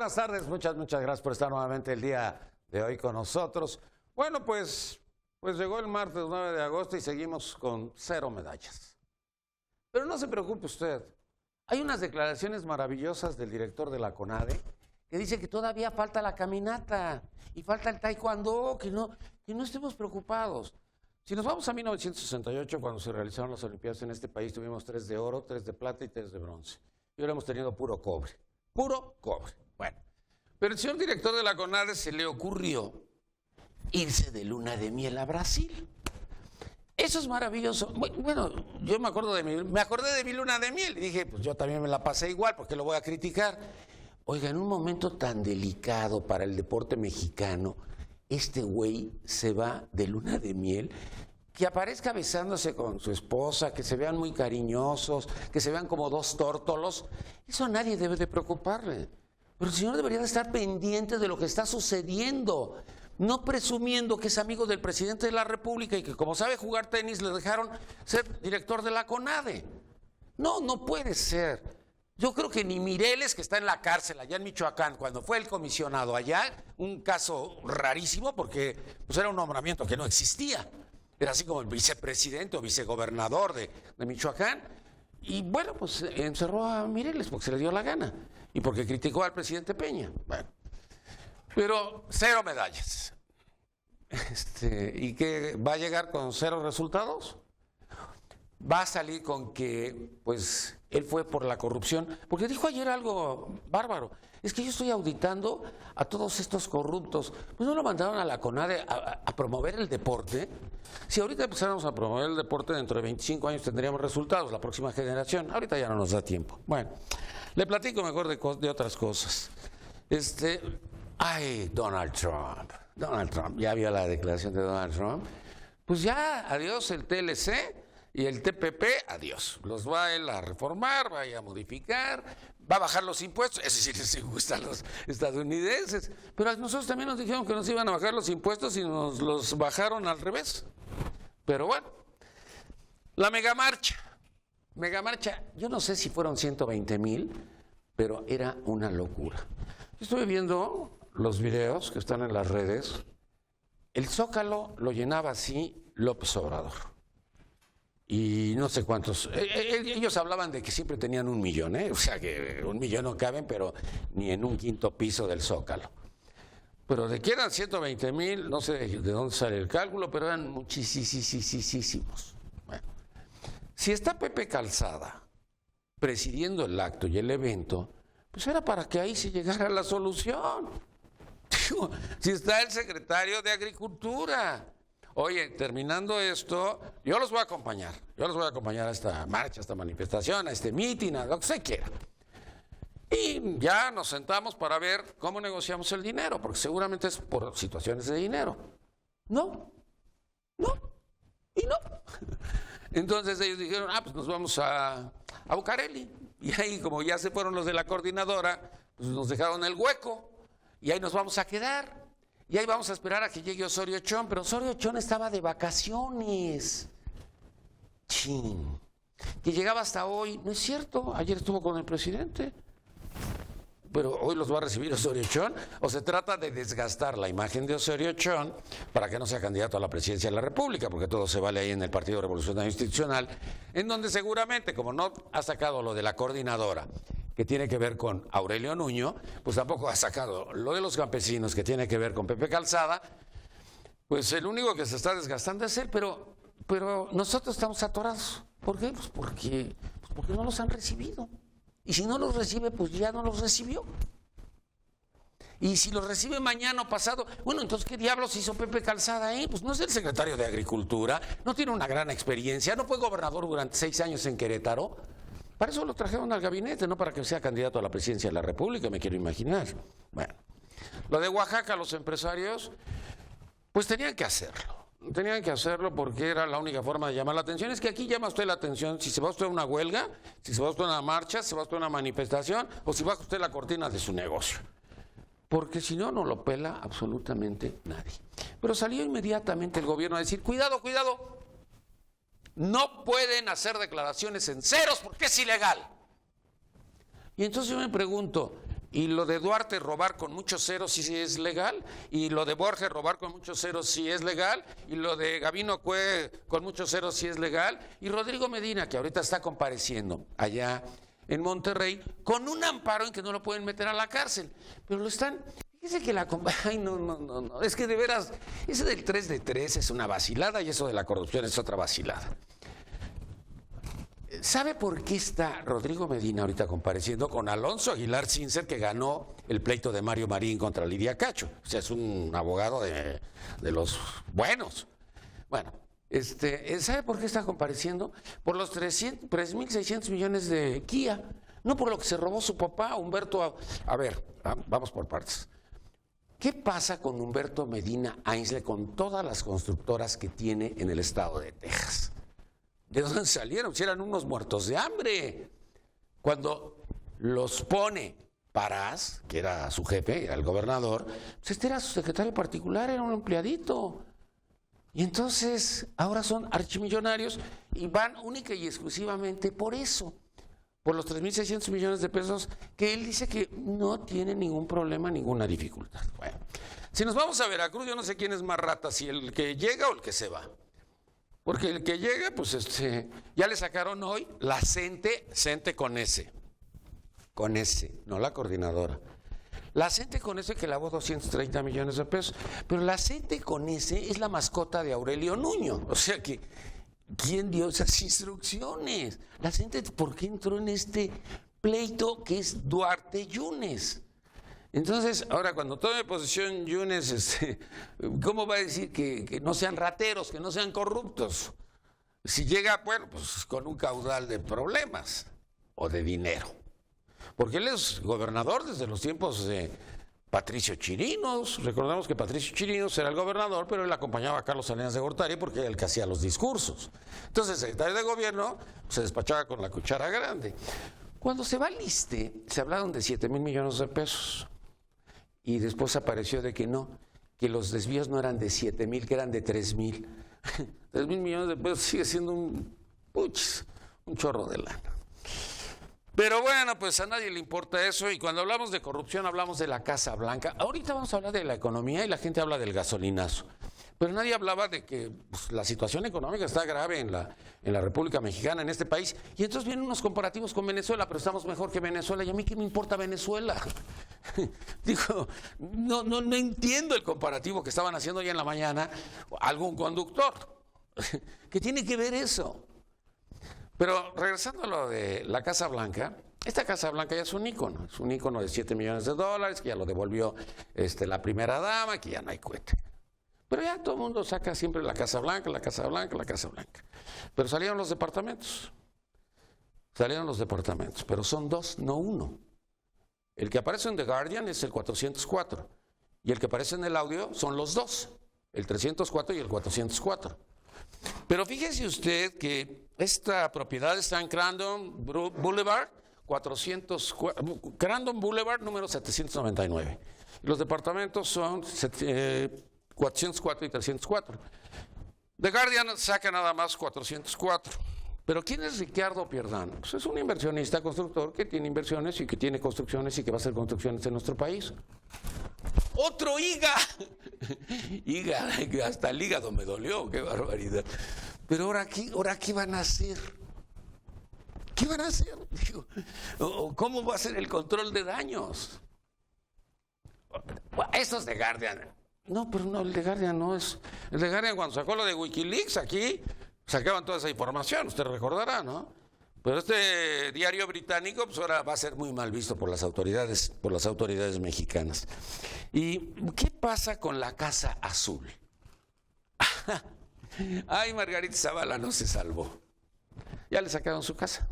buenas tardes. Muchas gracias por estar nuevamente el día de hoy con nosotros. Bueno, pues llegó el martes 9 de agosto y seguimos con 0 medallas. Pero no se preocupe usted. Hay unas declaraciones maravillosas del director de la CONADE que dice que todavía falta la caminata y falta el taekwondo, que no estemos preocupados. Si nos vamos a 1968, cuando se realizaron las Olimpiadas en este país, tuvimos 3 de oro, 3 de plata y 3 de bronce. Y ahora hemos tenido puro cobre. Puro cobre. Bueno, pero el señor director de la CONADE se le ocurrió irse de luna de miel a Brasil. Eso es maravilloso. Bueno, yo me acordé de mi luna de miel y dije, pues yo también me la pasé igual, ¿por qué lo voy a criticar? Oiga, en un momento tan delicado para el deporte mexicano, este güey se va de luna de miel, que aparezca besándose con su esposa, que se vean muy cariñosos, que se vean como dos tórtolos. Eso a nadie debe de preocuparle. Pero el señor debería de estar pendiente de lo que está sucediendo, no presumiendo que es amigo del presidente de la República y que como sabe jugar tenis le dejaron ser director de la CONADE. No puede ser. Yo creo que ni Mireles, que está en la cárcel allá en Michoacán, cuando fue el comisionado allá, un caso rarísimo porque pues, era un nombramiento que no existía. Era así como el vicepresidente o vicegobernador de Michoacán. Y bueno, pues encerró a Mireles porque se le dio la gana. Y porque criticó al presidente Peña. Bueno, pero 0 medallas. ¿Y qué va a llegar con 0 resultados? Va a salir con que, pues, él fue por la corrupción. Porque dijo ayer algo bárbaro. Es que yo estoy auditando a todos estos corruptos. Pues no lo mandaron a la CONADE a promover el deporte. Si ahorita empezáramos a promover el deporte, dentro de 25 años tendríamos resultados, la próxima generación. Ahorita ya no nos da tiempo. Bueno, le platico mejor de otras cosas. Donald Trump. ¿Ya vio la declaración de Donald Trump? Pues ya, adiós el TLC y el TPP, adiós. Los va él a reformar, va a modificar, va a bajar los impuestos. Eso sí les gusta a los estadounidenses. Pero a nosotros también nos dijeron que nos iban a bajar los impuestos y nos los bajaron al revés. Pero bueno, la megamarcha, yo no sé si fueron 120,000, pero era una locura. Yo estuve viendo los videos que están en las redes. El Zócalo lo llenaba así López Obrador. Y no sé cuántos. Ellos hablaban de que siempre tenían 1,000,000, O sea que 1,000,000 no caben, pero ni en un quinto piso del Zócalo. Pero de que eran 120,000, no sé de dónde sale el cálculo, pero eran muchísimos. Bueno, si está Pepe Calzada presidiendo el acto y el evento, pues era para que ahí se llegara a la solución. Si está el secretario de Agricultura. Oye, terminando esto, yo los voy a acompañar. A esta marcha, a esta manifestación, a este mitin, a lo que se quiera. Y ya nos sentamos para ver cómo negociamos el dinero, porque seguramente es por situaciones de dinero. No. Entonces ellos dijeron, pues nos vamos a Bucareli. Y ahí, como ya se fueron los de la coordinadora, pues nos dejaron el hueco. Y ahí nos vamos a quedar. Y ahí vamos a esperar a que llegue Osorio Chong, pero Osorio Chong estaba de vacaciones. Chin. Que llegaba hasta hoy. No es cierto, ayer estuvo con el presidente. Pero hoy los va a recibir Osorio Chong. ¿O se trata de desgastar la imagen de Osorio Chong para que no sea candidato a la presidencia de la República? Porque todo se vale ahí en el Partido Revolucionario Institucional, en donde seguramente, como no ha sacado lo de la coordinadora, que tiene que ver con Aurelio Nuño, pues tampoco ha sacado lo de los campesinos, que tiene que ver con Pepe Calzada. Pues el único que se está desgastando es él, pero nosotros estamos atorados. ¿Por qué? Pues porque no los han recibido. Y si no los recibe, pues ya no los recibió. Y si los recibe mañana o pasado, bueno, entonces ¿qué diablos hizo Pepe Calzada ahí? Pues no es el secretario de Agricultura, no tiene una gran experiencia, no fue gobernador durante 6 años en Querétaro. Para eso lo trajeron al gabinete, no para que sea candidato a la presidencia de la República, me quiero imaginar. Bueno, lo de Oaxaca, los empresarios, pues tenían que hacerlo porque era la única forma de llamar la atención. Es que aquí llama usted la atención si se va usted a una huelga, si se va usted a una marcha, si se va usted a una manifestación o si baja usted la cortina de su negocio. Porque si no, no lo pela absolutamente nadie. Pero salió inmediatamente el gobierno a decir, cuidado, no pueden hacer declaraciones en ceros porque es ilegal. Y entonces yo me pregunto, Y lo de Duarte robar con muchos ceros sí es legal, y lo de Borges robar con muchos ceros sí es legal, y lo de Gabino Cue con muchos ceros sí es legal, y Rodrigo Medina, que ahorita está compareciendo allá en Monterrey, con un amparo en que no lo pueden meter a la cárcel, pero lo están... Fíjese que ay, no, es que de veras, ese del 3 de 3 es una vacilada y eso de la corrupción es otra vacilada. ¿Sabe por qué está Rodrigo Medina ahorita compareciendo con Alonso Aguilar Sincer, que ganó el pleito de Mario Marín contra Lidia Cacho? O sea, es un abogado de los buenos. Bueno, ¿sabe por qué está compareciendo? Por los 3.600 millones de Kia, no por lo que se robó su papá, Humberto. A ver, vamos por partes. ¿Qué pasa con Humberto Medina Ainsle con todas las constructoras que tiene en el estado de Texas? ¿De dónde salieron? Si eran unos muertos de hambre. Cuando los pone Parás, que era su jefe, era el gobernador, pues este era su secretario particular, era un empleadito. Y entonces ahora son archimillonarios y van única y exclusivamente por eso, por los 3.600 millones de pesos que él dice que no tiene ningún problema, ninguna dificultad. Bueno, si nos vamos a Veracruz, yo no sé quién es más rata, si el que llega o el que se va. Porque el que llega, pues ya le sacaron hoy la CENTE con S, no la coordinadora. La CENTE con S que lavó 230 millones de pesos, pero la CENTE con S es la mascota de Aurelio Nuño, o sea que, ¿quién dio esas instrucciones? La CENTE, ¿por qué entró en este pleito que es Duarte Yunes? Entonces, ahora cuando tome posesión Yunes, ¿cómo va a decir que no sean rateros, que no sean corruptos? Si llega, bueno, pues con un caudal de problemas o de dinero. Porque él es gobernador desde los tiempos de Patricio Chirinos. Recordamos que Patricio Chirinos era el gobernador, pero él acompañaba a Carlos Salinas de Gortari porque era el que hacía los discursos. Entonces, el secretario de gobierno se despachaba con la cuchara grande. Cuando se va al ISSSTE, se hablaron de 7,000 millones de pesos. Y después apareció de que no, que los desvíos no eran de 7,000, que eran de 3,000. 3,000 millones de pesos sigue siendo un chorro de lana. Pero bueno, pues a nadie le importa eso, y cuando hablamos de corrupción hablamos de la Casa Blanca. Ahorita vamos a hablar de la economía y la gente habla del gasolinazo. Pero nadie hablaba de que pues, la situación económica está grave en la República Mexicana, en este país. Y entonces vienen unos comparativos con Venezuela, pero estamos mejor que Venezuela. ¿Y a mí qué me importa Venezuela? Digo, no entiendo el comparativo que estaban haciendo ya en la mañana algún conductor. ¿Qué tiene que ver eso? Pero regresando a lo de la Casa Blanca, esta Casa Blanca ya es un ícono de 7 millones de dólares, que ya lo devolvió la primera dama, que ya no hay cohete. Pero ya todo el mundo saca siempre la Casa Blanca, la Casa Blanca, la Casa Blanca. Pero salieron los departamentos. Pero son dos, no uno. El que aparece en The Guardian es el 404. Y el que aparece en el audio son los dos, el 304 y el 404. Pero fíjese usted que esta propiedad está en Crandon Boulevard, Crandon Boulevard número 799. Los departamentos son 404 y 304. The Guardian saca nada más 404. Pero ¿quién es Ricardo Pierdano? Pues es un inversionista constructor que tiene inversiones y que tiene construcciones y que va a hacer construcciones en nuestro país. ¡Otro IGA! IGA, hasta el hígado me dolió, qué barbaridad. Pero ahora ¿qué van a hacer? ¿Qué van a hacer? ¿Cómo va a ser el control de daños? Estos de Guardian. No, pero no, el de Guardian no es. El de Guardian cuando sacó lo de Wikileaks aquí, sacaban toda esa información, usted recordará, ¿no? Pero este diario británico, pues ahora va a ser muy mal visto por las autoridades mexicanas. ¿Y qué pasa con la Casa Azul? Ay, Margarita Zavala no se salvó. Ya le sacaron su casa.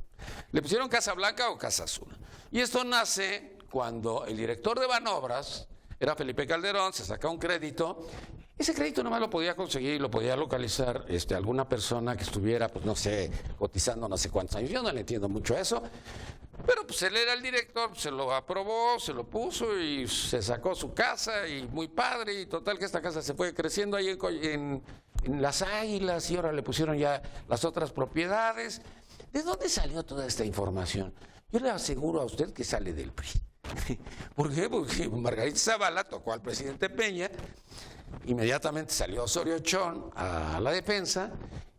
Le pusieron Casa Blanca o Casa Azul. Y esto nace cuando el director de Banobras era Felipe Calderón, se saca un crédito. Ese crédito nomás lo podía conseguir y lo podía localizar alguna persona que estuviera, pues no sé, cotizando no sé cuántos años. Yo no le entiendo mucho a eso. Pero pues él era el director, se lo aprobó, se lo puso y se sacó su casa y muy padre. Y total que esta casa se fue creciendo ahí en Las Águilas y ahora le pusieron ya las otras propiedades. ¿De dónde salió toda esta información? Yo le aseguro a usted que sale del PRI. ¿Por qué? Porque Margarita Zavala tocó al presidente Peña, inmediatamente salió Osorio Chong a la defensa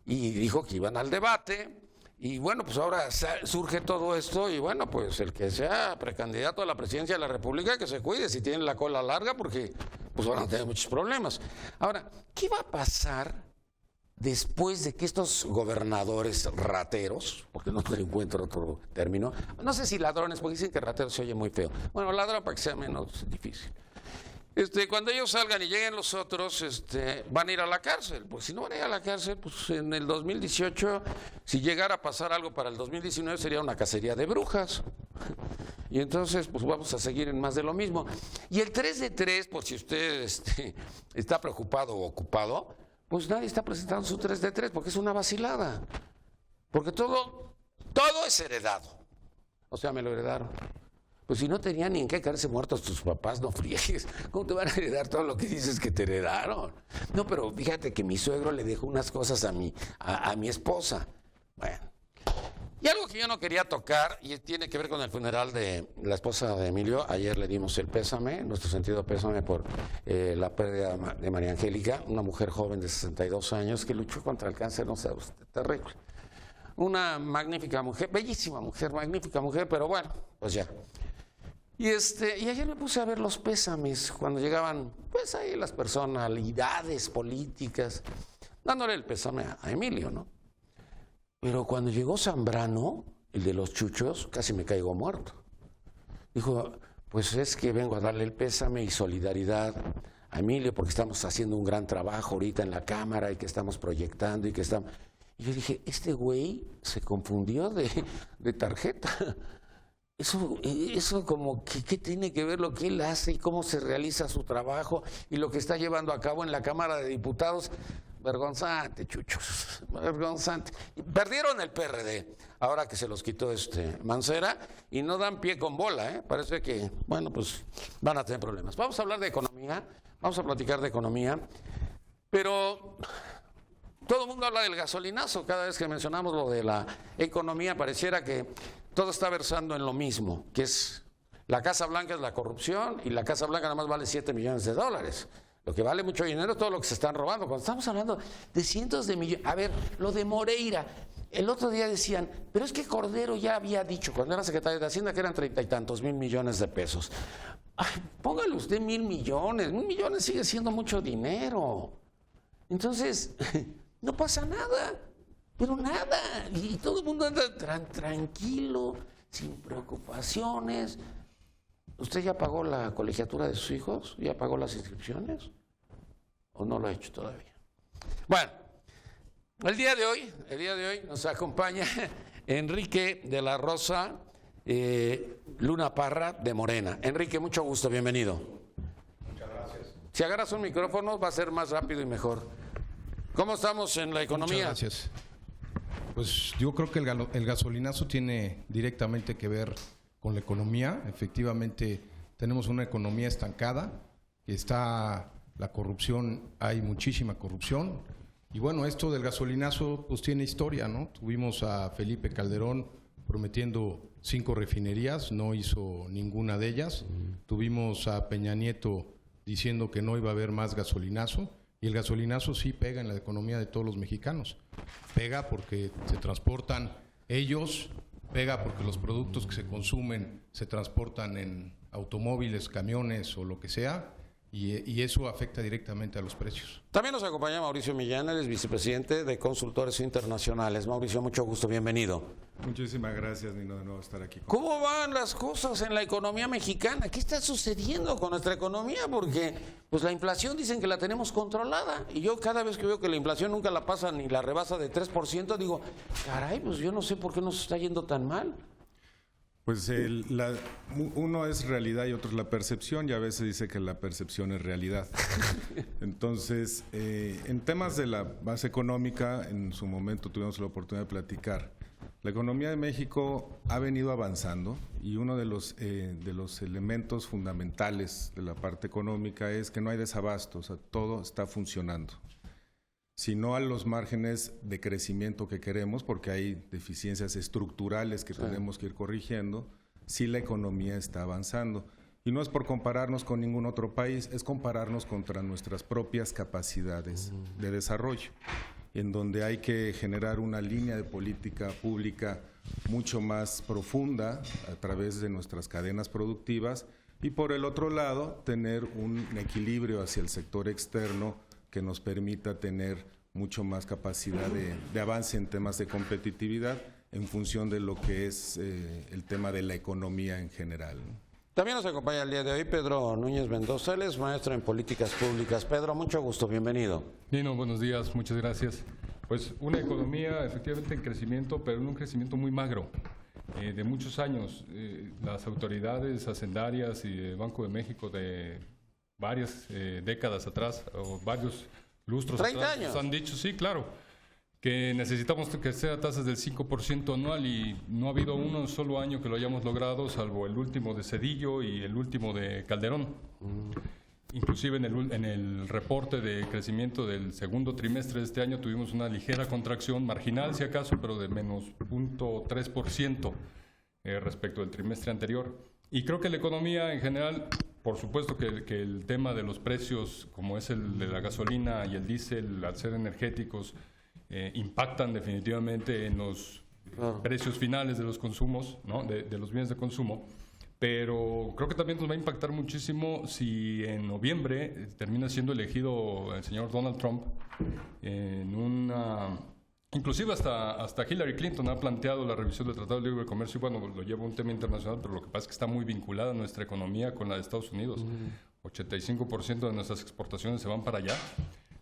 y dijo que iban al debate. Y bueno, pues ahora surge todo esto y bueno, pues el que sea precandidato a la presidencia de la República, que se cuide si tiene la cola larga, porque pues van a tener muchos problemas. Ahora, ¿qué va a pasar después de que estos gobernadores rateros, porque no encuentro otro término, no sé si ladrones, porque dicen que rateros se oye muy feo, bueno, ladrón para que sea menos difícil, cuando ellos salgan y lleguen los otros, van a ir a la cárcel? Pues si no van a ir a la cárcel, pues en el 2018, si llegara a pasar algo para el 2019, sería una cacería de brujas. Y entonces, pues vamos a seguir en más de lo mismo. Y el 3 de 3, por si usted está preocupado o ocupado, pues nadie está presentando su 3 de 3, porque es una vacilada. Porque todo es heredado. O sea, me lo heredaron. Pues si no tenían ni en qué caerse muertos tus papás, no friegues. ¿Cómo te van a heredar todo lo que dices que te heredaron? No, pero fíjate que mi suegro le dejó unas cosas a mi esposa. Bueno. Y algo que yo no quería tocar, y tiene que ver con el funeral de la esposa de Emilio. Ayer le dimos el pésame, nuestro sentido pésame por la pérdida de María Angélica, una mujer joven de 62 años que luchó contra el cáncer, no sabe usted, terrible. Una magnífica mujer, bellísima mujer, magnífica mujer, pero bueno, pues ya. Y ayer me puse a ver los pésames cuando llegaban, pues ahí las personalidades políticas, dándole el pésame a Emilio, ¿no? Pero cuando llegó Zambrano, el de los chuchos, casi me caigo muerto. Dijo, pues es que vengo a darle el pésame y solidaridad a Emilio porque estamos haciendo un gran trabajo ahorita en la Cámara y que estamos proyectando y que estamos... Y yo dije, este güey se confundió de tarjeta. Eso como que ¿qué tiene que ver lo que él hace y cómo se realiza su trabajo y lo que está llevando a cabo en la Cámara de Diputados? Vergonzante, chuchos, vergonzante. Perdieron el PRD, ahora que se los quitó Mancera, y no dan pie con bola, ¿eh? Parece que, bueno, pues van a tener problemas. Vamos a hablar de economía, vamos a platicar de economía, pero todo el mundo habla del gasolinazo. Cada vez que mencionamos lo de la economía, pareciera que todo está versando en lo mismo, que es la Casa Blanca es la corrupción y la Casa Blanca nada más vale $7 millones. Lo que vale mucho dinero es todo lo que se están robando. Cuando estamos hablando de cientos de millones. A ver, lo de Moreira. El otro día decían, pero es que Cordero ya había dicho, cuando era secretario de Hacienda, que eran 30 y tantos mil millones de pesos. Ay, póngale usted 1,000 millones. 1,000 millones sigue siendo mucho dinero. Entonces, no pasa nada. Pero nada. Y todo el mundo anda tranquilo, sin preocupaciones. ¿Usted ya pagó la colegiatura de sus hijos? ¿Ya pagó las inscripciones? ¿O no lo ha hecho todavía? Bueno, el día de hoy nos acompaña Enrique de la Rosa Luna Parra de Morena. Enrique, mucho gusto, bienvenido. Muchas gracias. Si agarras un micrófono va a ser más rápido y mejor. ¿Cómo estamos en la economía? Muchas gracias. Pues yo creo que el gasolinazo tiene directamente que ver con la economía. Efectivamente, tenemos una economía estancada, está la corrupción, hay muchísima corrupción. Y bueno, esto del gasolinazo pues tiene historia, ¿no? Tuvimos a Felipe Calderón prometiendo 5 refinerías, no hizo ninguna de ellas. Tuvimos a Peña Nieto diciendo que no iba a haber más gasolinazo. Y el gasolinazo sí pega en la economía de todos los mexicanos. Pega porque se transportan ellos, pega porque los productos que se consumen se transportan en automóviles, camiones o lo que sea, y eso afecta directamente a los precios. También nos acompaña Mauricio Millán, él es vicepresidente de Consultores Internacionales. Mauricio, mucho gusto, bienvenido. Muchísimas gracias, Nino, de nuevo estar aquí. ¿Cómo van las cosas en la economía mexicana? ¿Qué está sucediendo con nuestra economía? Porque pues la inflación dicen que la tenemos controlada, y yo cada vez que veo que la inflación nunca la pasa ni la rebasa de 3%, digo, caray, pues yo no sé por qué nos está yendo tan mal. Pues uno es realidad y otro es la percepción, y a veces dice que la percepción es realidad. Entonces, en temas de la base económica, en su momento tuvimos la oportunidad de platicar. La economía de México ha venido avanzando, y uno de los elementos fundamentales de la parte económica es que no hay desabasto, o sea, todo está funcionando. Sino a los márgenes de crecimiento que queremos, porque hay deficiencias estructurales que tenemos que ir corrigiendo, sí la economía está avanzando. Y no es por compararnos con ningún otro país, es compararnos contra nuestras propias capacidades de desarrollo, en donde hay que generar una línea de política pública mucho más profunda a través de nuestras cadenas productivas y por el otro lado tener un equilibrio hacia el sector externo que nos permita tener mucho más capacidad de avance en temas de competitividad en función de lo que es el tema de la economía en general, ¿no? También nos acompaña el día de hoy Pedro Núñez Mendoza, él es maestro en políticas públicas. Pedro, mucho gusto, bienvenido. Nino, buenos días, muchas gracias. Pues una economía efectivamente en crecimiento, pero en un crecimiento muy magro, de muchos años. Las autoridades hacendarias y el Banco de México de varias décadas atrás, o varios lustros 30 atrás, años. nos han dicho, sí, claro, que necesitamos crecer a tasas del 5% anual y no ha habido un solo año que lo hayamos logrado, salvo el último de Zedillo y el último de Calderón. Inclusive en el reporte de crecimiento del segundo trimestre de este año tuvimos una ligera contracción marginal, si acaso, pero de menos 0.3% respecto del trimestre anterior. Y creo que la economía en general, por supuesto que el tema de los precios, como es el de la gasolina y el diésel, al ser energéticos, impactan definitivamente en los precios finales de los consumos, ¿no? de los bienes de consumo, pero creo que también nos va a impactar muchísimo si en noviembre termina siendo elegido el señor Donald Trump en una... Inclusive hasta Hillary Clinton ha planteado la revisión del Tratado de Libre Comercio, y bueno, lo lleva un tema internacional, pero lo que pasa es que está muy vinculada nuestra economía con la de Estados Unidos. 85% de nuestras exportaciones se van para allá.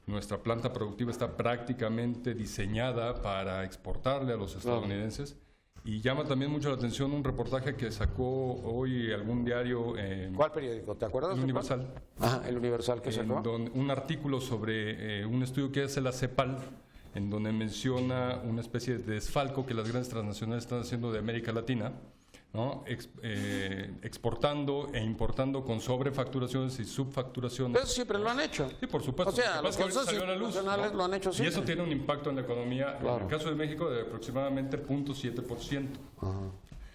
Nuestra planta productiva está prácticamente diseñada para exportarle a los estadounidenses. Y llama también mucho la atención un reportaje que sacó hoy algún diario. ¿Cuál periódico? ¿Te acuerdas? El Universal. Ajá, el Universal que sacó. Un artículo sobre un estudio que hace la CEPAL, en donde menciona una especie de desfalco que las grandes transnacionales están haciendo de América Latina, ¿no? Exportando e importando con sobrefacturaciones y subfacturaciones. Pero eso siempre lo han hecho. Sí, por supuesto. O sea, los consorcios nacionales lo han hecho y siempre. eso tiene un impacto en la economía, Claro. en el caso de México, de aproximadamente 0.7%.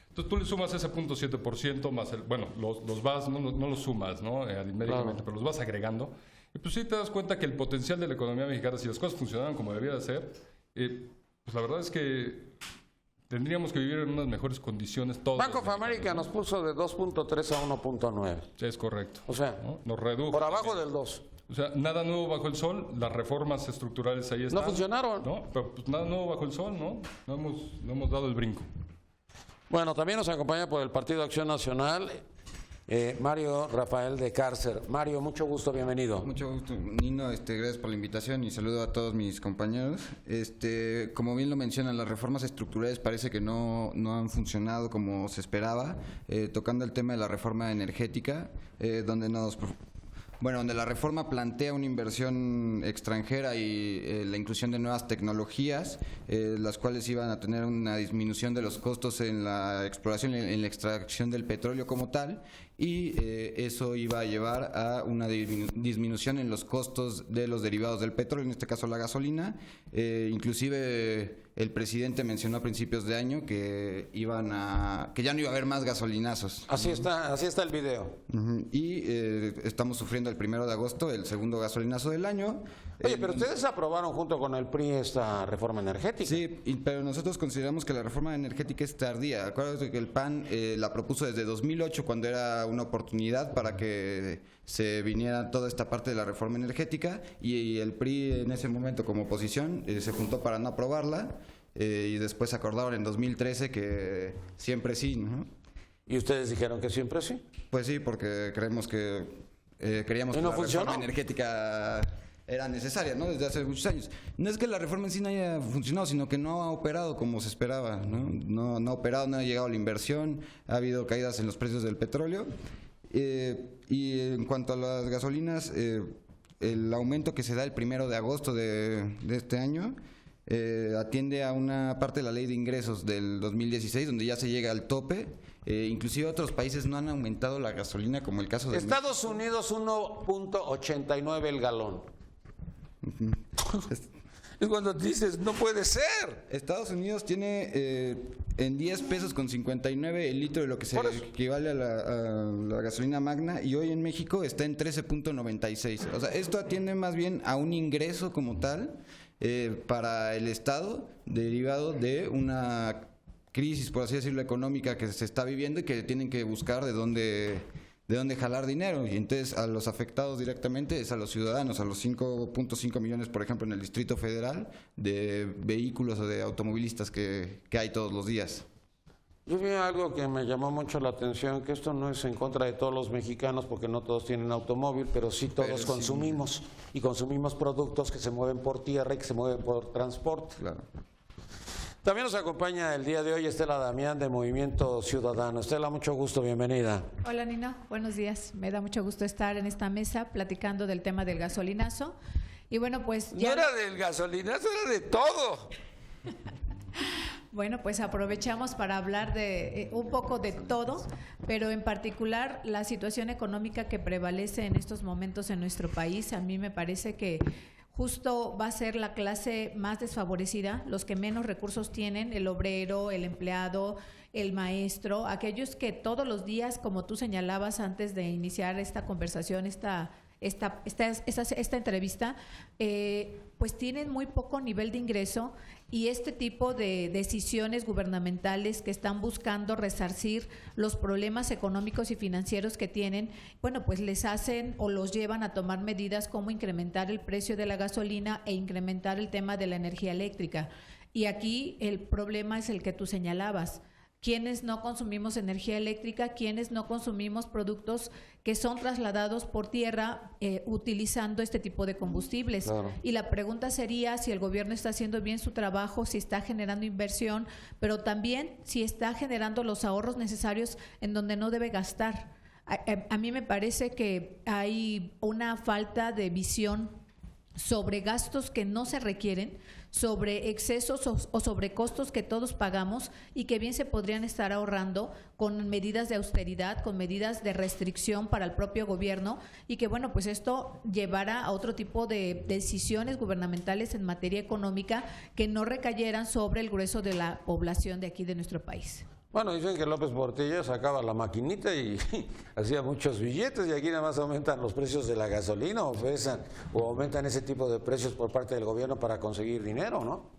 Entonces tú le sumas ese 0.7% más los vas, no los sumas, ¿no? Aritméticamente, pero los vas agregando. Y pues sí te das cuenta que el potencial de la economía mexicana, si las cosas funcionaran como debería de ser, pues la verdad es que tendríamos que vivir en unas mejores condiciones todos. Bank of America nos puso de 2.3 a 1.9. Es correcto. O sea, ¿no? Nos redujo. por abajo del 2. O sea, nada nuevo bajo el sol, las reformas estructurales ahí están. No funcionaron. ¿No? Pero pues nada nuevo bajo el sol, ¿no? No hemos dado el brinco. Bueno, también nos acompaña por el Partido Acción Nacional Mario Rafael de Cárcer. Mario, mucho gusto, bienvenido. Mucho gusto, Nino, gracias por la invitación y saludo a todos mis compañeros. Como bien lo mencionan, las reformas estructurales parece que no han funcionado como se esperaba, tocando el tema de la reforma energética, donde la reforma plantea una inversión extranjera y la inclusión de nuevas tecnologías, las cuales iban a tener una disminución de los costos en la exploración, en la extracción del petróleo como tal, y eso iba a llevar a una disminución en los costos de los derivados del petróleo, en este caso la gasolina. Inclusive el presidente mencionó a principios de año que ya no iba a haber más gasolinazos. Así está el video. Y estamos sufriendo el 1 de agosto el segundo gasolinazo del año. Oye, pero ustedes aprobaron junto con el PRI esta reforma energética. Sí, pero nosotros consideramos que la reforma energética es tardía. Acuérdate que el PAN la propuso desde 2008, cuando era una oportunidad para que se viniera toda esta parte de la reforma energética, y el PRI en ese momento como oposición se juntó para no aprobarla, y después acordaron en 2013 que siempre sí, ¿no? ¿Y ustedes dijeron que siempre sí? Pues sí, porque queríamos que no la funcionó. reforma energética era necesaria, ¿no? Desde hace muchos años. No es que la reforma en sí no haya funcionado, sino que no ha operado como se esperaba, ¿no? No ha operado, no ha llegado la inversión, ha habido caídas en los precios del petróleo. Y en cuanto a las gasolinas, el aumento que se da el 1 de agosto de este año atiende a una parte de la ley de ingresos del 2016, donde ya se llega al tope. Inclusive otros países no han aumentado la gasolina, como el caso de Estados Unidos 1.89 el galón. Es cuando dices, no puede ser. Estados Unidos tiene en 10 pesos con 59 el litro de lo que se equivale a la gasolina magna, y hoy en México está en 13.96. O sea, esto atiende más bien a un ingreso como tal para el Estado derivado de una crisis, por así decirlo, económica que se está viviendo y que tienen que buscar de dónde jalar dinero, y entonces a los afectados directamente es a los ciudadanos, a los 5.5 millones, por ejemplo, en el Distrito Federal, de vehículos o de automovilistas que hay todos los días. Yo vi algo que me llamó mucho la atención, que esto no es en contra de todos los mexicanos, porque no todos tienen automóvil, pero sí todos consumimos, y consumimos productos que se mueven por tierra y que se mueven por transporte. Claro. También nos acompaña el día de hoy Estela Damián de Movimiento Ciudadano. Estela, mucho gusto, bienvenida. Hola Nino, buenos días. Me da mucho gusto estar en esta mesa platicando del tema del gasolinazo. Y bueno, pues ya... No era del gasolinazo, era de todo. Bueno, pues aprovechamos para hablar de un poco de todo, pero en particular la situación económica que prevalece en estos momentos en nuestro país. A mí me parece que justo va a ser la clase más desfavorecida, los que menos recursos tienen, el obrero, el empleado, el maestro, aquellos que todos los días, como tú señalabas antes de iniciar esta conversación, esta entrevista, pues tienen muy poco nivel de ingreso, y este tipo de decisiones gubernamentales que están buscando resarcir los problemas económicos y financieros que tienen, bueno, pues les hacen o los llevan a tomar medidas como incrementar el precio de la gasolina e incrementar el tema de la energía eléctrica. Y aquí el problema es el que tú señalabas. Quienes no consumimos energía eléctrica, quienes no consumimos productos que son trasladados por tierra utilizando este tipo de combustibles. Claro. Y la pregunta sería si el gobierno está haciendo bien su trabajo, si está generando inversión, pero también si está generando los ahorros necesarios en donde no debe gastar. A mí me parece que hay una falta de visión sobre gastos que no se requieren, sobre excesos o sobre costos que todos pagamos y que bien se podrían estar ahorrando con medidas de austeridad, con medidas de restricción para el propio gobierno, y que bueno, pues esto llevará a otro tipo de decisiones gubernamentales en materia económica que no recayeran sobre el grueso de la población de aquí de nuestro país. Bueno, dicen que López Portillo sacaba la maquinita y hacía muchos billetes, y aquí nada más aumentan los precios de la gasolina o aumentan ese tipo de precios por parte del gobierno para conseguir dinero, ¿no?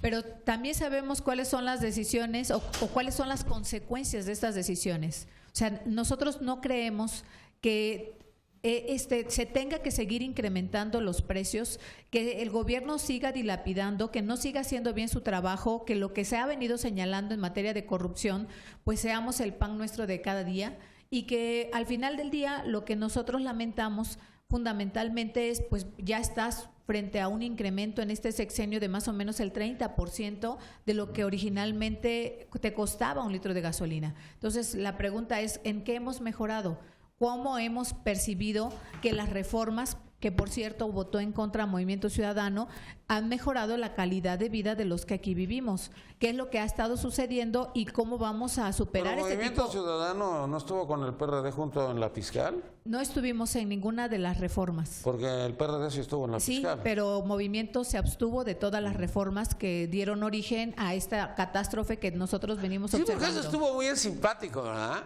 Pero también sabemos cuáles son las decisiones o cuáles son las consecuencias de estas decisiones. O sea, nosotros no creemos que se tenga que seguir incrementando los precios, que el gobierno siga dilapidando, que no siga haciendo bien su trabajo, que lo que se ha venido señalando en materia de corrupción, pues seamos el pan nuestro de cada día, y que al final del día lo que nosotros lamentamos fundamentalmente es, pues ya estás frente a un incremento en este sexenio de más o menos el 30% de lo que originalmente te costaba un litro de gasolina. Entonces la pregunta es, ¿en qué hemos mejorado? ¿Cómo hemos percibido que las reformas, que por cierto votó en contra Movimiento Ciudadano, han mejorado la calidad de vida de los que aquí vivimos? ¿Qué es lo que ha estado sucediendo y cómo vamos a superar ¿Pero este Movimiento tipo? Ciudadano no estuvo con el PRD junto en la fiscal? No estuvimos en ninguna de las reformas. Porque el PRD sí estuvo en la Sí, fiscal. pero Movimiento se abstuvo de todas las reformas que dieron origen a esta catástrofe que nosotros venimos Sí, porque observando. eso estuvo muy simpático, ¿verdad?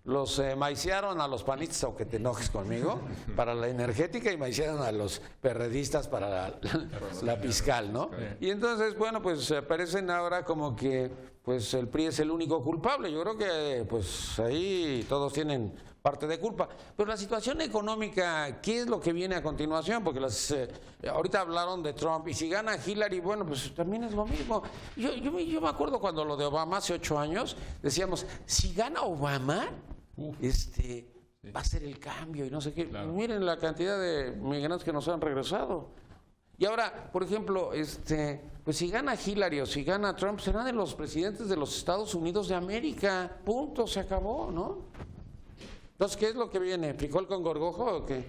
Los maiciaron a los panistas, aunque te enojes conmigo, para la energética, y maiciaron a los perredistas para la fiscal, ¿no? Y entonces, bueno, pues parecen ahora como que pues el PRI es el único culpable. Yo creo que pues ahí todos tienen parte de culpa. Pero la situación económica, ¿qué es lo que viene a continuación? Porque ahorita hablaron de Trump, y si gana Hillary, bueno, pues también es lo mismo. Yo me acuerdo cuando lo de Obama hace 8 años, decíamos, si gana Obama, va a ser el cambio y no sé qué. Claro. Miren la cantidad de migrantes que nos han regresado. Y ahora, por ejemplo, pues si gana Hillary o si gana Trump, serán de los presidentes de los Estados Unidos de América. Punto, se acabó, ¿no? Entonces, ¿qué es lo que viene? ¿Frijol con gorgojo o qué?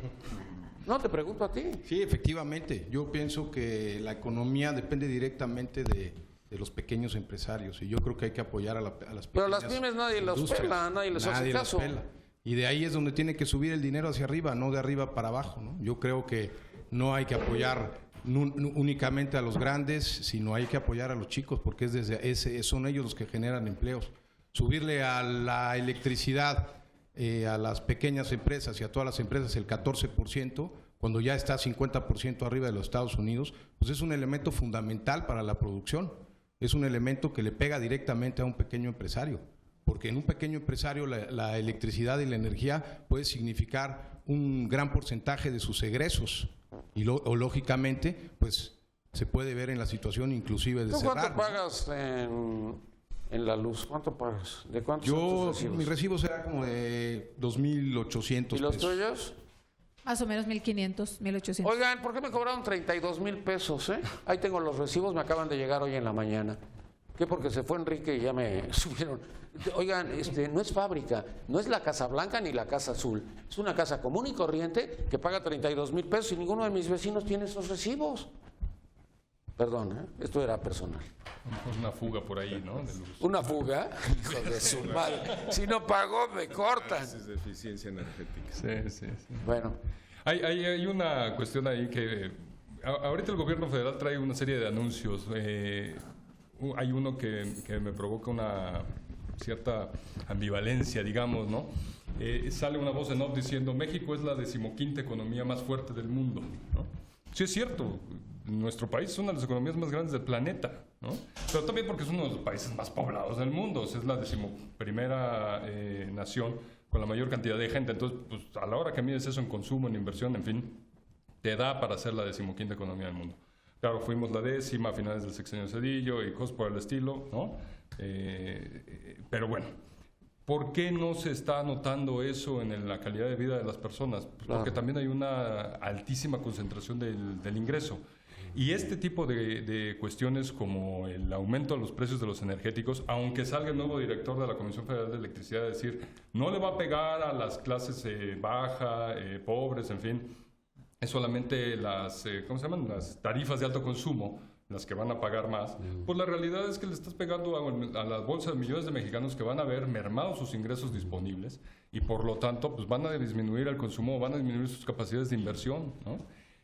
No, te pregunto a ti. Sí, efectivamente. Yo pienso que la economía depende directamente de los pequeños empresarios, y yo creo que hay que apoyar a las pequeñas. Pero las pymes nadie los industrias. pela, nadie les hace las caso. pela. Y de ahí es donde tiene que subir el dinero hacia arriba, no de arriba para abajo, ¿no? Yo creo que no hay que apoyar únicamente a los grandes, sino hay que apoyar a los chicos porque son ellos los que generan empleos. Subirle a la electricidad a las pequeñas empresas y a todas las empresas el 14%, cuando ya está 50% arriba de los Estados Unidos, pues es un elemento fundamental para la producción. Es un elemento que le pega directamente a un pequeño empresario, porque en un pequeño empresario la electricidad y la energía puede significar un gran porcentaje de sus egresos y lógicamente pues se puede ver en la situación inclusive de ¿Tú cerrar. cuánto pagas en la luz? ¿Cuánto pagas? ¿De cuántos son tus recibos? Mi recibo será como de 2,800 ¿Y los pesos. tuyos? Más o menos 1,500, 1,800. Oigan, ¿por qué me cobraron 32,000 pesos? Ahí tengo los recibos, me acaban de llegar hoy en la mañana. ¿Qué? Porque se fue Enrique y ya me subieron. Oigan, no es fábrica, no es la Casa Blanca ni la Casa Azul. Es una casa común y corriente que paga 32,000 pesos y ninguno de mis vecinos tiene esos recibos. Perdón, esto era personal. Una fuga por ahí, ¿no? De luz. ¿Una fuga? Hijo de su madre. Si no pagó, me cortan. Es de eficiencia energética. Sí. Bueno. Hay una cuestión ahí que ahorita el gobierno federal trae una serie de anuncios. Hay uno que me provoca una cierta ambivalencia, digamos, ¿no? Sale una voz en off diciendo México es la 15ª economía más fuerte del mundo, ¿no? Sí es cierto, nuestro país es una de las economías más grandes del planeta, ¿no? Pero también porque es uno de los países más poblados del mundo, es la 11ª nación con la mayor cantidad de gente. Entonces, pues, a la hora que mides eso en consumo, en inversión, en fin, te da para ser la 15ª economía del mundo. Claro, fuimos la 10ª a finales del sexenio Zedillo y cosas por el estilo, ¿no? Pero bueno, ¿por qué no se está notando eso en la calidad de vida de las personas? Pues porque también hay una altísima concentración del ingreso. Y este tipo de cuestiones como el aumento de los precios de los energéticos, aunque salga el nuevo director de la Comisión Federal de Electricidad a decir no le va a pegar a las clases bajas, pobres, en fin, es solamente las, las tarifas de alto consumo las que van a pagar más, pues la realidad es que le estás pegando a las bolsas de millones de mexicanos que van a ver mermados sus ingresos disponibles y por lo tanto pues van a disminuir el consumo, van a disminuir sus capacidades de inversión, ¿no?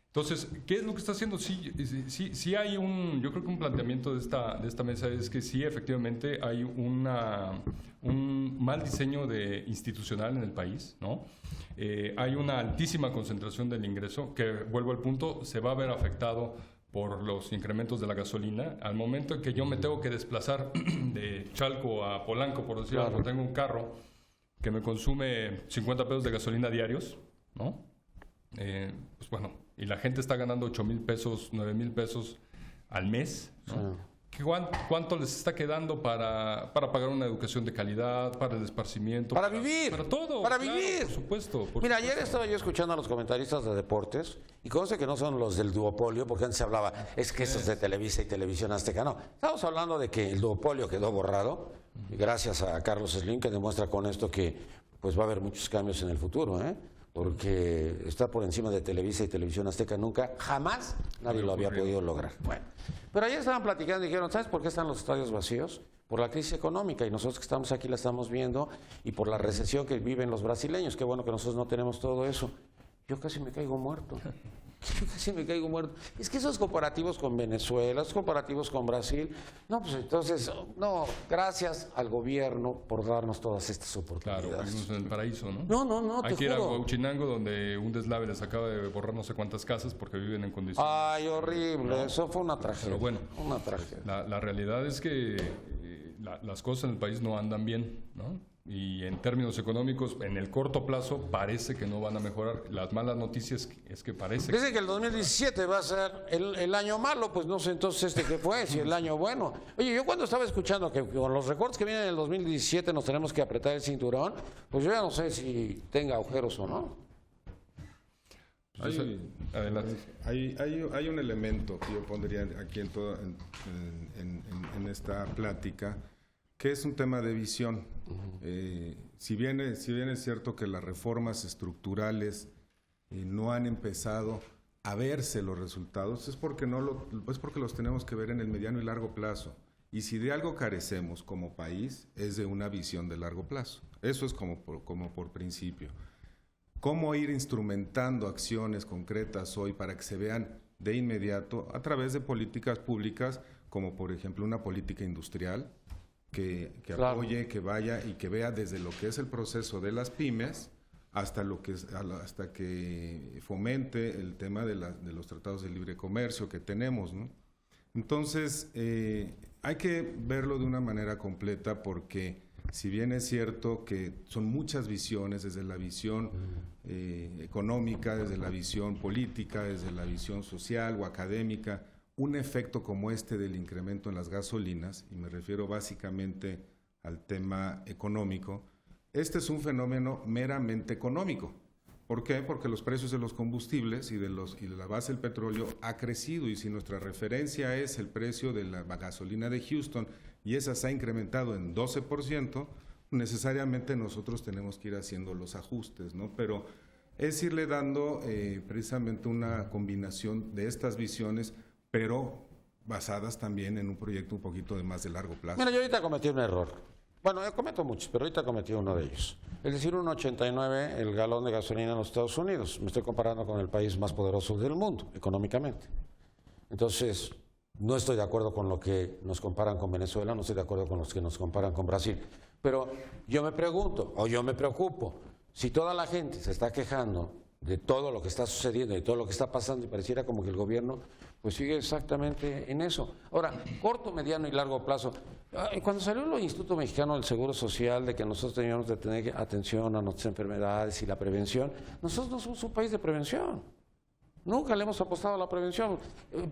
Entonces, ¿qué es lo que está haciendo? Sí hay yo creo que un planteamiento de esta mesa es que sí, efectivamente, hay un mal diseño institucional en el país, ¿no? Hay una altísima concentración del ingreso que, vuelvo al punto, se va a ver afectado por los incrementos de la gasolina. Al momento en que yo me tengo que desplazar de Chalco a Polanco, por decir algo, tengo un carro que me consume 50 pesos de gasolina diarios, ¿no? Pues bueno, y la gente está ganando 8,000 pesos, 9,000 pesos al mes, ¿no? ¿Cuánto les está quedando para pagar una educación de calidad, para el esparcimiento? Para vivir. Para todo. Para claro, vivir. Por supuesto. Mira, ayer estaba yo escuchando a los comentaristas de deportes y conste que no son los del duopolio, porque antes se hablaba, es que esos de Televisa y Televisión Azteca. No, estamos hablando de que el duopolio quedó borrado, gracias a Carlos Slim, que demuestra con esto que pues va a haber muchos cambios en el futuro, porque está por encima de Televisa y Televisión Azteca. Nunca, jamás nadie lo había podido lograr. Bueno, pero ayer estaban platicando y dijeron, ¿sabes por qué están los estadios vacíos? Por la crisis económica, y nosotros que estamos aquí la estamos viendo, y por la recesión que viven los brasileños. Qué bueno que nosotros no tenemos todo eso. Yo casi me caigo muerto. Es que esos comparativos con Venezuela, esos comparativos con Brasil, no, pues entonces, no, gracias al gobierno por darnos todas estas oportunidades. Claro, vivimos en el paraíso, ¿no? No, Hay que ir a Huachinango, donde un deslave les acaba de borrar no sé cuántas casas porque viven en condiciones. Ay, horrible, eso fue una tragedia. Pero bueno, una tragedia. La realidad es que las cosas en el país no andan bien, ¿no? Y en términos económicos, en el corto plazo, parece que no van a mejorar. Las malas noticias es que parece... Dice que el 2017 va a ser el año malo, pues no sé entonces qué fue, si el año bueno. Oye, yo cuando estaba escuchando que con los recortes que vienen en el 2017 nos tenemos que apretar el cinturón, pues yo ya no sé si tenga agujeros o no. Adelante. Hay un elemento que yo pondría aquí en esta plática, que es un tema de visión. Si bien es cierto que las reformas estructurales no han empezado a verse los resultados, es porque los tenemos que ver en el mediano y largo plazo. Y si de algo carecemos como país, es de una visión de largo plazo. Eso es como por principio. ¿Cómo ir instrumentando acciones concretas hoy para que se vean de inmediato a través de políticas públicas, como por ejemplo una política industrial que Claro. apoye, que vaya y que vea desde lo que es el proceso de las pymes hasta que fomente el tema de los tratados de libre comercio que tenemos, ¿no? Entonces, hay que verlo de una manera completa porque si bien es cierto que son muchas visiones, desde la visión económica, desde la visión política, desde la visión social o académica, un efecto como este del incremento en las gasolinas, y me refiero básicamente al tema económico, este es un fenómeno meramente económico. ¿Por qué? Porque los precios de los combustibles y de la base del petróleo ha crecido, y si nuestra referencia es el precio de la gasolina de Houston y esa se ha incrementado en 12%, necesariamente nosotros tenemos que ir haciendo los ajustes, ¿no? Pero es irle dando precisamente una combinación de estas visiones, pero basadas también en un proyecto un poquito de más de largo plazo. Mira, yo ahorita cometí un error. Bueno, yo cometo muchos, pero ahorita cometí uno de ellos. Es decir, 1.89 el galón de gasolina en los Estados Unidos. Me estoy comparando con el país más poderoso del mundo, económicamente. Entonces, no estoy de acuerdo con lo que nos comparan con Venezuela, no estoy de acuerdo con los que nos comparan con Brasil. Pero yo me pregunto, o yo me preocupo, si toda la gente se está quejando de todo lo que está sucediendo, de todo lo que está pasando, y pareciera como que el gobierno pues sigue exactamente en eso. Ahora, corto, mediano y largo plazo. Cuando salió el Instituto Mexicano del Seguro Social de que nosotros teníamos de tener atención a nuestras enfermedades y la prevención, nosotros no somos un país de prevención. Nunca le hemos apostado a la prevención.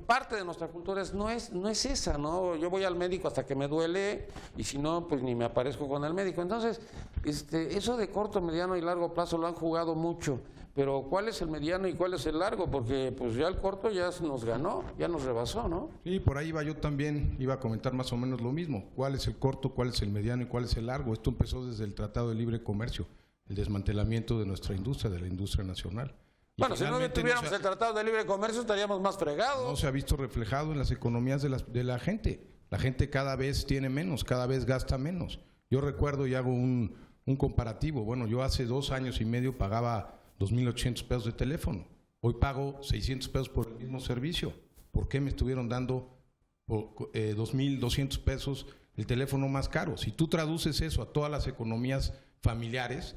Parte de nuestra cultura no es esa, ¿no? Yo voy al médico hasta que me duele y si no, pues ni me aparezco con el médico. Entonces, eso de corto, mediano y largo plazo lo han jugado mucho. Pero ¿cuál es el mediano y cuál es el largo? Porque pues ya el corto ya nos ganó, ya nos rebasó, ¿no? Sí, por ahí yo también iba a comentar más o menos lo mismo. ¿Cuál es el corto, cuál es el mediano y cuál es el largo? Esto empezó desde el Tratado de Libre Comercio, el desmantelamiento de nuestra industria, de la industria nacional. Y Bueno, si no tuviéramos el Tratado de Libre Comercio estaríamos más fregados. no se ha visto reflejado en las economías de la gente. La gente cada vez tiene menos, cada vez gasta menos. Yo recuerdo y hago un comparativo. Bueno, yo hace 2 años y medio pagaba 2.800 pesos de teléfono. Hoy pago 600 pesos por el mismo servicio. ¿Por qué me estuvieron dando 2.200 pesos el teléfono más caro? Si tú traduces eso a todas las economías familiares,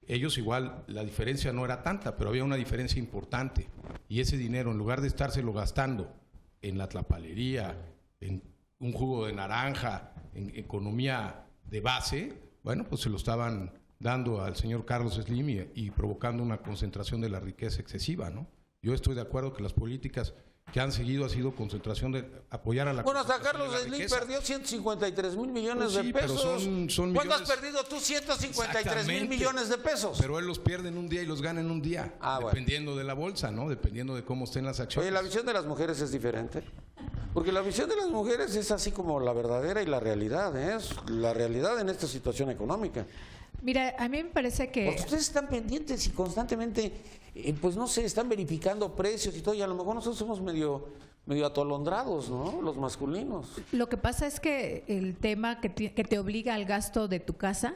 ellos igual, la diferencia no era tanta, pero había una diferencia importante. Y ese dinero, en lugar de estárselo gastando en la tlapalería, en un jugo de naranja, en economía de base, bueno, pues se lo estaban dando al señor Carlos Slim y provocando una concentración de la riqueza excesiva, ¿no? Yo estoy de acuerdo que las políticas que han seguido ha sido concentración de apoyar a la Bueno, hasta concentración Carlos de la Slim riqueza. perdió 153,000 millones Pues sí, de pero pesos. son ¿Cuánto has millones? perdido tú? 153,000 Exactamente. millones de pesos. Pero él los pierde en un día y los gana en un día, Bueno. dependiendo de la bolsa, ¿no? Dependiendo de cómo estén las acciones. Oye, la visión de las mujeres es diferente. Porque la visión de las mujeres es así como la verdadera y la realidad, es la realidad en esta situación económica. Mira, a mí me parece que Porque ustedes están pendientes y constantemente, pues no sé, están verificando precios y todo, y a lo mejor nosotros somos medio atolondrados, ¿no? Los masculinos. lo que pasa es que el tema que te obliga al gasto de tu casa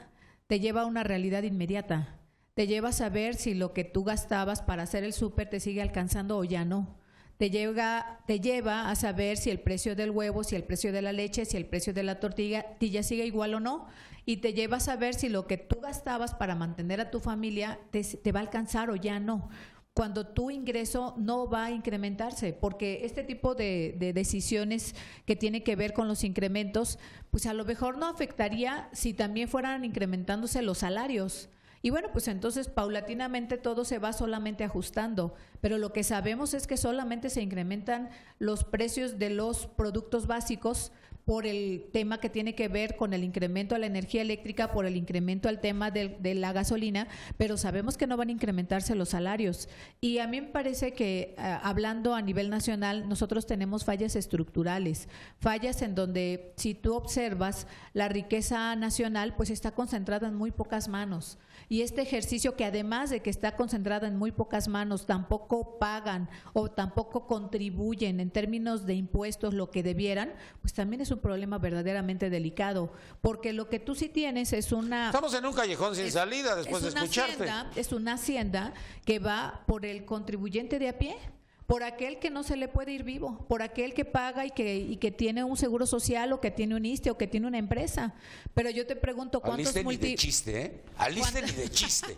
te lleva a una realidad inmediata. Te lleva a saber si lo que tú gastabas para hacer el súper te sigue alcanzando o ya no. Te lleva a saber si el precio del huevo, si el precio de la leche, si el precio de la tortilla sigue igual o no. Y te lleva a saber si lo que tú gastabas para mantener a tu familia te va a alcanzar o ya no. Cuando tu ingreso no va a incrementarse, porque este tipo de decisiones que tiene que ver con los incrementos, pues a lo mejor no afectaría si también fueran incrementándose los salarios. Y bueno, pues entonces paulatinamente todo se va solamente ajustando, pero lo que sabemos es que solamente se incrementan los precios de los productos básicos por el tema que tiene que ver con el incremento a la energía eléctrica, por el incremento al tema de la gasolina, pero sabemos que no van a incrementarse los salarios. Y a mí me parece que hablando a nivel nacional, nosotros tenemos fallas estructurales, fallas en donde si tú observas la riqueza nacional, pues está concentrada en muy pocas manos. Y este ejercicio que además de que está concentrada en muy pocas manos, tampoco pagan o tampoco contribuyen en términos de impuestos lo que debieran, pues también es un problema verdaderamente delicado, porque lo que tú sí tienes es una... Estamos en un callejón sin salida después de escucharte. Es una hacienda que va por el contribuyente de a pie, por aquel que no se le puede ir vivo, por aquel que paga y que tiene un seguro social o que tiene un ISSSTE o que tiene una empresa. Pero yo te pregunto cuántos Aliste ni de chiste, ¿eh? Aliste ni de chiste.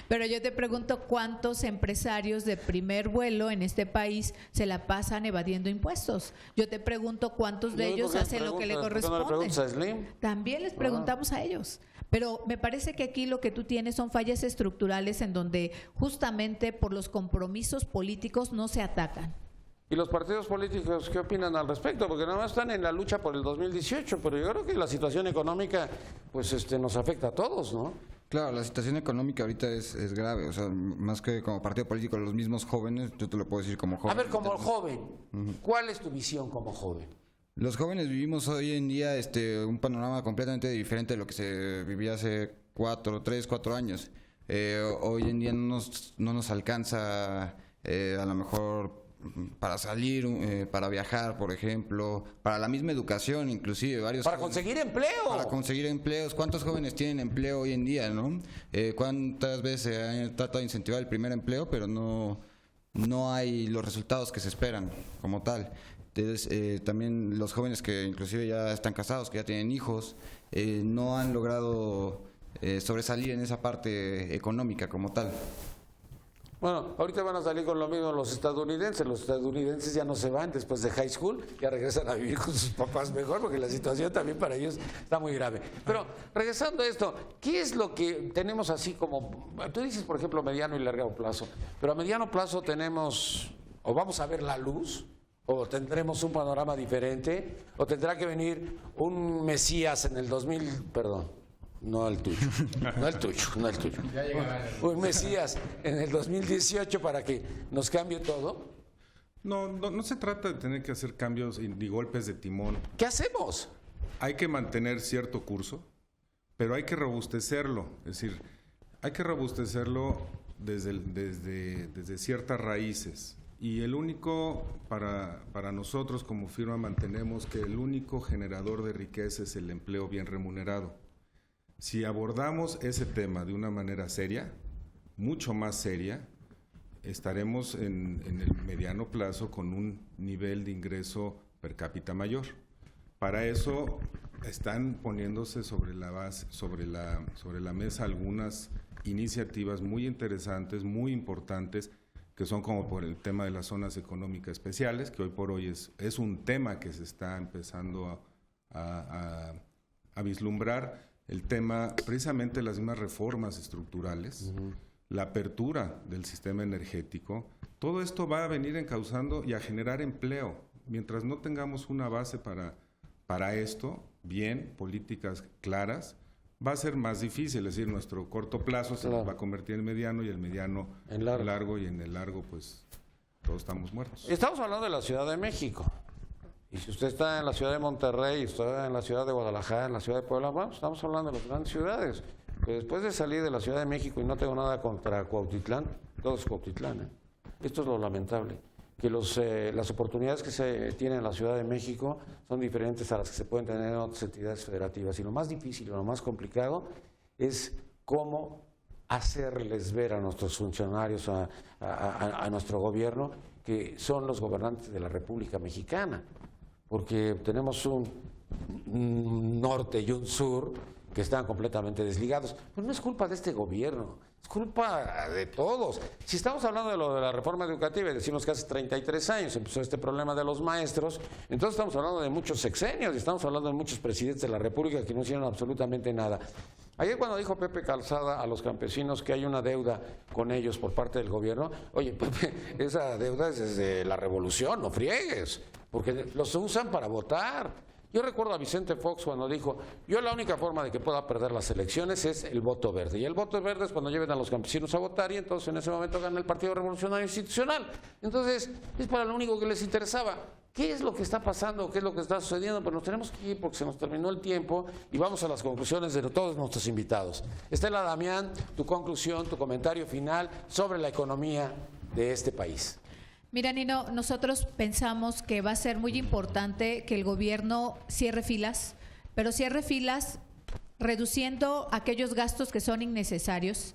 Pero yo te pregunto cuántos empresarios de primer vuelo en este país se la pasan evadiendo impuestos. Yo te pregunto cuántos de ellos hacen lo que le corresponde. ¿No le preguntas a Slim? También les preguntamos a ellos. Pero me parece que aquí lo que tú tienes son fallas estructurales en donde justamente por los compromisos políticos no se atacan. ¿Y los partidos políticos qué opinan al respecto? Porque nada más están en la lucha por el 2018, pero yo creo que la situación económica pues nos afecta a todos, ¿no? Claro, la situación económica ahorita es grave, o sea, más que como partido político, los mismos jóvenes, yo te lo puedo decir como joven. A ver, como joven, ¿cuál es tu visión como joven? Los jóvenes vivimos hoy en día un panorama completamente diferente de lo que se vivía hace 3, 4 años. Hoy en día no nos alcanza a lo mejor para salir, para viajar, por ejemplo, para la misma educación, inclusive varios. Para conseguir empleo. Para conseguir empleos. ¿Cuántos jóvenes tienen empleo hoy en día, no? ¿Cuántas veces se ha tratado de incentivar el primer empleo, pero no hay los resultados que se esperan como tal? Entonces, también los jóvenes que inclusive ya están casados, que ya tienen hijos, no han logrado sobresalir en esa parte económica como tal. Bueno, ahorita van a salir con lo mismo los estadounidenses. Los estadounidenses ya no se van después de high school, ya regresan a vivir con sus papás mejor, porque la situación también para ellos está muy grave. Pero regresando a esto, ¿qué es lo que tenemos así como, tú dices por ejemplo mediano y largo plazo, pero a mediano plazo tenemos, o vamos a ver la luz, o tendremos un panorama diferente, o tendrá que venir un Mesías en el 2000, perdón. No el tuyo, no el tuyo, no el tuyo. Un Mesías en el 2018 para que nos cambie todo. No se trata de tener que hacer cambios ni golpes de timón. ¿Qué hacemos? Hay que mantener cierto curso, pero hay que robustecerlo. Es decir, hay que robustecerlo desde ciertas raíces. Y el único, para nosotros como firma mantenemos que el único generador de riqueza es el empleo bien remunerado. Si abordamos ese tema de una manera seria, mucho más seria, estaremos en el mediano plazo con un nivel de ingreso per cápita mayor. Para eso están poniéndose sobre la mesa algunas iniciativas muy interesantes, muy importantes, que son como por el tema de las zonas económicas especiales, que hoy por hoy es un tema que se está empezando a vislumbrar. El tema, precisamente las mismas reformas estructurales, la apertura del sistema energético, todo esto va a venir encauzando y a generar empleo. Mientras no tengamos una base para esto, bien, políticas claras, va a ser más difícil. Es decir, nuestro corto plazo se va a convertir en mediano y el mediano en largo y en el largo, pues, todos estamos muertos. Estamos hablando de la Ciudad de México. Y si usted está en la ciudad de Monterrey, usted está en la ciudad de Guadalajara, en la ciudad de Puebla, bueno, estamos hablando de las grandes ciudades. Pero después de salir de la Ciudad de México, y no tengo nada contra Cuautitlán, todo es Cuautitlán, ¿eh? Esto es lo lamentable, que las oportunidades que se tienen en la Ciudad de México son diferentes a las que se pueden tener en otras entidades federativas. Y lo más difícil, lo más complicado es cómo hacerles ver a nuestros funcionarios, a nuestro gobierno, que son los gobernantes de la República Mexicana. Porque tenemos un norte y un sur que están completamente desligados. Pero no es culpa de este gobierno, es culpa de todos. Si estamos hablando de lo de la reforma educativa y decimos que hace 33 años empezó este problema de los maestros, entonces estamos hablando de muchos sexenios y estamos hablando de muchos presidentes de la República que no hicieron absolutamente nada. Ayer cuando dijo Pepe Calzada a los campesinos que hay una deuda con ellos por parte del gobierno, oye Pepe, esa deuda es desde la revolución, no friegues, porque los usan para votar. Yo recuerdo a Vicente Fox cuando dijo, yo la única forma de que pueda perder las elecciones es el voto verde. Y el voto verde es cuando lleven a los campesinos a votar y entonces en ese momento gana el Partido Revolucionario Institucional. Entonces es para lo único que les interesaba. ¿Qué es lo que está pasando? ¿Qué es lo que está sucediendo? Pues nos tenemos que ir porque se nos terminó el tiempo y vamos a las conclusiones de todos nuestros invitados. Estela Damián, tu conclusión, tu comentario final sobre la economía de este país. Mira, Nino, nosotros pensamos que va a ser muy importante que el gobierno cierre filas, pero cierre filas reduciendo aquellos gastos que son innecesarios,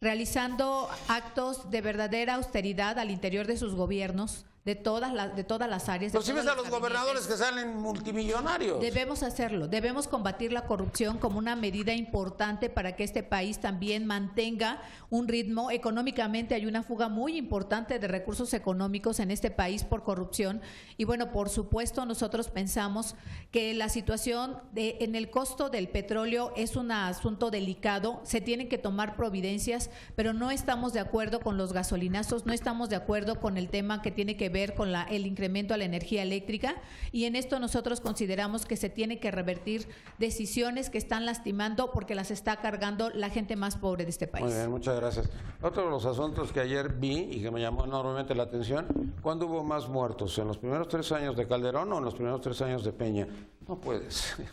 realizando actos de verdadera austeridad al interior de sus gobiernos, de todas las áreas. Pero si ves a los gobernadores que salen multimillonarios. Debemos hacerlo, debemos combatir la corrupción como una medida importante para que este país también mantenga un ritmo. Económicamente hay una fuga muy importante de recursos económicos en este país por corrupción y bueno, por supuesto nosotros pensamos que la situación en el costo del petróleo es un asunto delicado, se tienen que tomar providencias, pero no estamos de acuerdo con los gasolinazos, no estamos de acuerdo con el tema que tiene que ver con el incremento a la energía eléctrica y en esto nosotros consideramos que se tiene que revertir decisiones que están lastimando porque las está cargando la gente más pobre de este país. Muy bien, muchas gracias. Otro de los asuntos que ayer vi y que me llamó enormemente la atención, ¿cuándo hubo más muertos? ¿En los primeros 3 años de Calderón o en los primeros 3 años de Peña? No puede ser.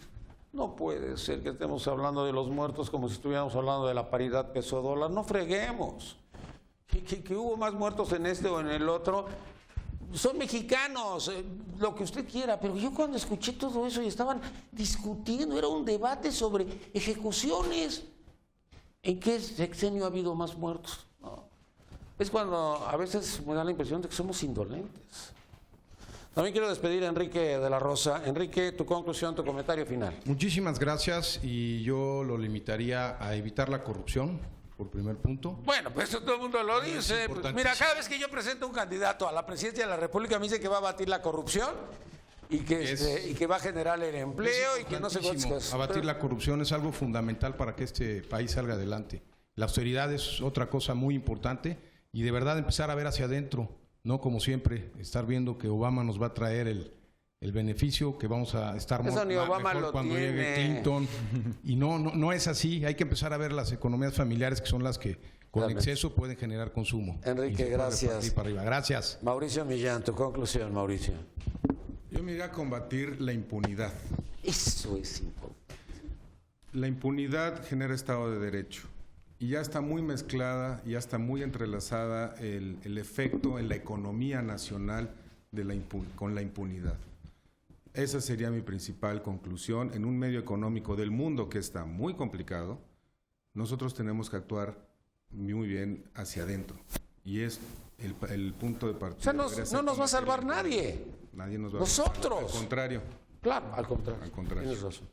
No puede ser que estemos hablando de los muertos como si estuviéramos hablando de la paridad peso-dólar. No freguemos. Que hubo más muertos en este o en el otro. Son mexicanos, lo que usted quiera, pero yo cuando escuché todo eso y estaban discutiendo, era un debate sobre ejecuciones. ¿En qué sexenio ha habido más muertos? No. Es cuando a veces me da la impresión de que somos indolentes. También quiero despedir a Enrique de la Rosa. Enrique, tu conclusión, tu comentario final. Muchísimas gracias y yo lo limitaría a evitar la corrupción. Por primer punto. Bueno, pues eso todo el mundo lo dice. Pues mira, cada vez que yo presento un candidato a la presidencia de la República me dice que va a abatir la corrupción y que va a generar el empleo y que no sé cuántas cosas. Abatir la corrupción es algo fundamental para que este país salga adelante. La austeridad es otra cosa muy importante y de verdad empezar a ver hacia adentro, no como siempre, estar viendo que Obama nos va a traer el beneficio, que vamos a estar eso ni Obama mejor lo cuando tiene. llegue Clinton. Y no es así. Hay que empezar a ver las economías familiares que son las que con Realmente. exceso pueden generar consumo. Enrique, gracias. Para arriba. Gracias. Mauricio Millán, tu conclusión, Mauricio. Yo me iría a combatir la impunidad. Eso es importante. La impunidad genera Estado de Derecho y ya está muy mezclada, ya está muy entrelazada el efecto en la economía nacional con la impunidad. Esa sería mi principal conclusión. En un medio económico del mundo que está muy complicado, nosotros tenemos que actuar muy bien hacia adentro. Y es el punto de partida. O sea, no nos va a salvar nadie. Nadie nos va a Nosotros. salvar. Al contrario. Claro, al contrario. Al contrario. Tienes razón.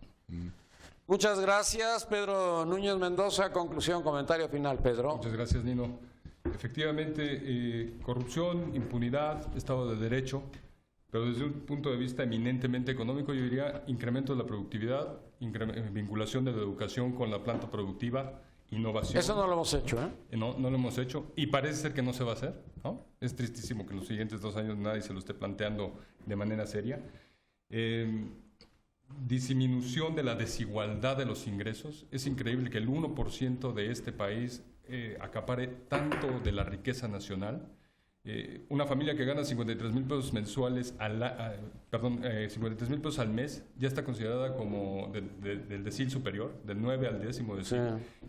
Muchas gracias, Pedro Núñez Mendoza. Conclusión, comentario final, Pedro. Muchas gracias, Nino. Efectivamente, corrupción, impunidad, Estado de Derecho, pero desde un punto de vista eminentemente económico, yo diría incremento de la productividad, vinculación de la educación con la planta productiva, innovación. Eso no lo hemos hecho, ¿eh? No lo hemos hecho y parece ser que no se va a hacer, ¿no? Es tristísimo que en los siguientes 2 años nadie se lo esté planteando de manera seria. Disminución de la desigualdad de los ingresos. Es increíble que el 1% de este país acapare tanto de la riqueza nacional. Una familia que gana 53,000 pesos mensuales 53,000 pesos al mes ya está considerada como del decil superior, del 9 al 10º decil. Sí.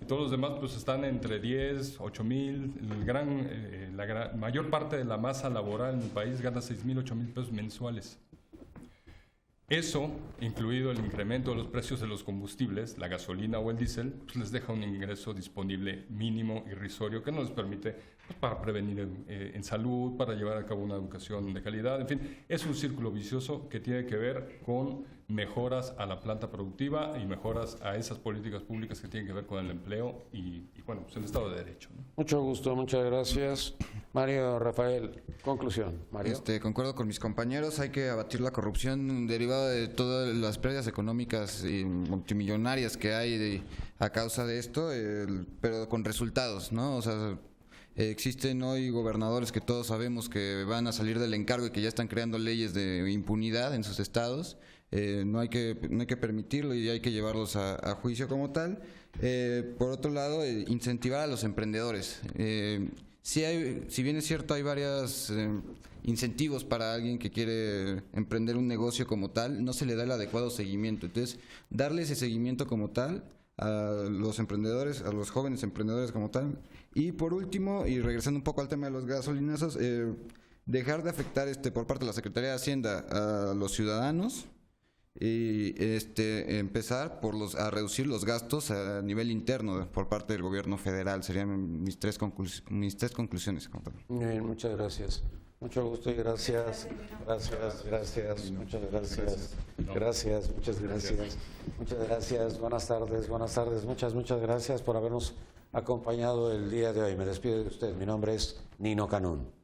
Y todos los demás pues están entre 10, 8,000. La mayor parte de la masa laboral en el país gana 6,000, 8,000 pesos mensuales. Eso, incluido el incremento de los precios de los combustibles, la gasolina o el diésel, pues les deja un ingreso disponible mínimo, irrisorio, que no les permite pues, para prevenir en salud, para llevar a cabo una educación de calidad. En fin, es un círculo vicioso que tiene que ver con mejoras a la planta productiva y mejoras a esas políticas públicas que tienen que ver con el empleo y bueno, pues el Estado de Derecho, ¿no? Mucho gusto, muchas gracias. Mario Rafael, conclusión. Mario. Concuerdo con mis compañeros, hay que abatir la corrupción derivada de todas las pérdidas económicas y multimillonarias que hay a causa de esto, pero con resultados, ¿no? O sea, existen hoy gobernadores que todos sabemos que van a salir del encargo y que ya están creando leyes de impunidad en sus estados. No hay que permitirlo y hay que llevarlos a juicio como tal. Por otro lado, incentivar a los emprendedores. Si bien es cierto, hay varios incentivos para alguien que quiere emprender un negocio como tal, no se le da el adecuado seguimiento. Entonces, darle ese seguimiento como tal a los emprendedores, a los jóvenes emprendedores como tal. Y por último, y regresando un poco al tema de los gasolinazos, dejar de afectar por parte de la Secretaría de Hacienda a los ciudadanos, y empezar a reducir los gastos a nivel interno por parte del gobierno federal. Serían mis tres conclusiones. Muy bien, muchas gracias. Mucho gusto y gracias. Gracias. Muchas gracias. Gracias, muchas gracias. Muchas gracias. Buenas tardes. Muchas gracias por habernos acompañado el día de hoy. Me despido de usted. Mi nombre es Nino Canún.